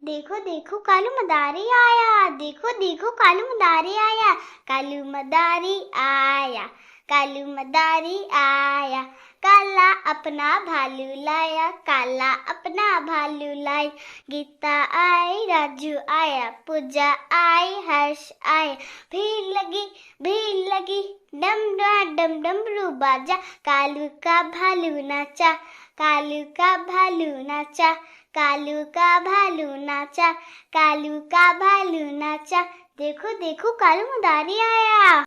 देखो देखो कालू मदारी आया, देखो देखो कालू मदारी आया, कालू मदारी आया, कालू मदारी आया। काला अपना भालू लाया, काला अपना भालू लाया। गीता आई, राजू आया, पूजा आई, हर्ष आया। भीड़ लगी, डम डम डमरू बाजा। कालू का भालू नाचा, कालू का भालू नाचा, कालू का भालू नाचा, कालू का भालू नाचा। देखो देखो कालू मदारी आया,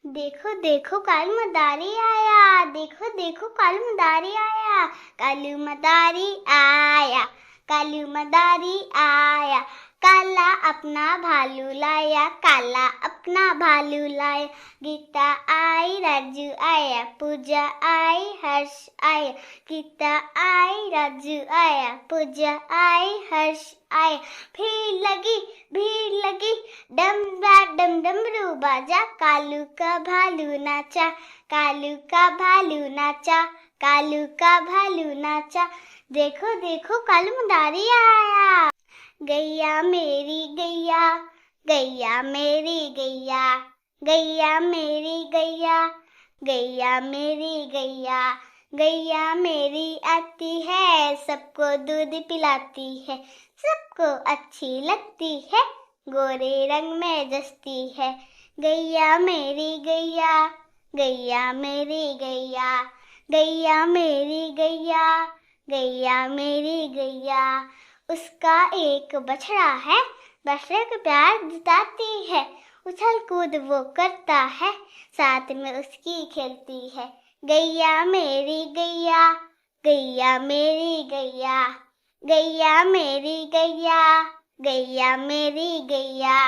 देखो देखो कालू मदारी आया, देखो देखो कालू मदारी आया, कालू मदारी आया, कालू मदारी आया। काला अपना भालू लाया, काला अपना भालू लाया। गीता आई, राजू आया, पूजा आई, हर्ष आया। गीता आई, राजू आया, पूजा आई, हर्ष आया। भीड़ लगी, डम डमरू बाजा। कालू का भालू नाचा, कालू का भालू नाचा, कालू का भालू नाचा। देखो देखो कालू मदारी आया। गैया मेरी गैया, गैया मेरी गैया, गैया मेरी गैया, गैया मेरी गैया। गैया मेरी आती है, सबको दूध पिलाती है, सबको अच्छी लगती है, गोरे रंग में जचती है। गैया मेरी गैया, गैया मेरी गैया, गैया मेरी गैया, गैया मेरी गैया। उसका एक बछड़ा है, बछड़े को प्यार जताती है, उछल कूद वो करता है, साथ में उसकी खेलती है। गैया मेरी गैया, गैया मेरी गैया, गैया मेरी गैया, गैया मेरी गैया।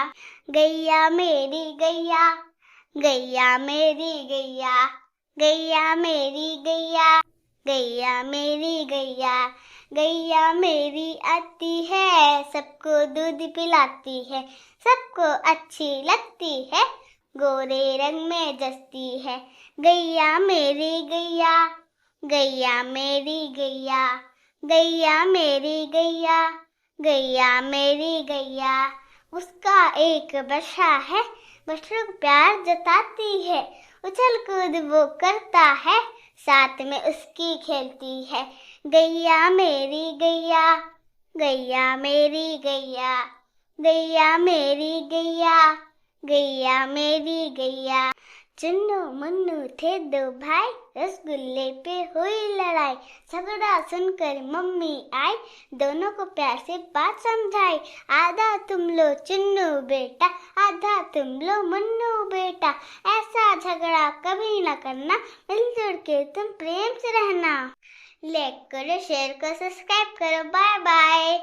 गैया मेरी गैया, गैया मेरी गैया, गैया मेरी गैया, गैया मेरी गैया। गैया मेरी आती है, सबको दूध पिलाती है, सबको अच्छी लगती है, गोरे रंग में जचती है। गैया मेरी गैया, गैया मेरी गैया, गैया मेरी गैया, गैया मेरी गैया। उसका एक बछड़ा है, बछड़े को प्यार जताती है, उछल कूद वो करता है, साथ में उसकी खेलती है। गैया मेरी गैया, गैया मेरी गैया, गैया मेरी गैया, गैया मेरी गैया। चुन्नू मुन्नू थे दो भाई, रसगुल्ले पे हुई लड़ाई। झगड़ा सुनकर मम्मी आई, दोनों को प्यार से बात समझाई। आधा तुम लो चुन्नू बेटा, आधा तुम लो मुन्नू बेटा। ऐसा झगड़ा कभी न करना, मिलजुल के तुम प्रेम से रहना। लाइक करो, शेयर करो, सब्सक्राइब करो। Bye bye.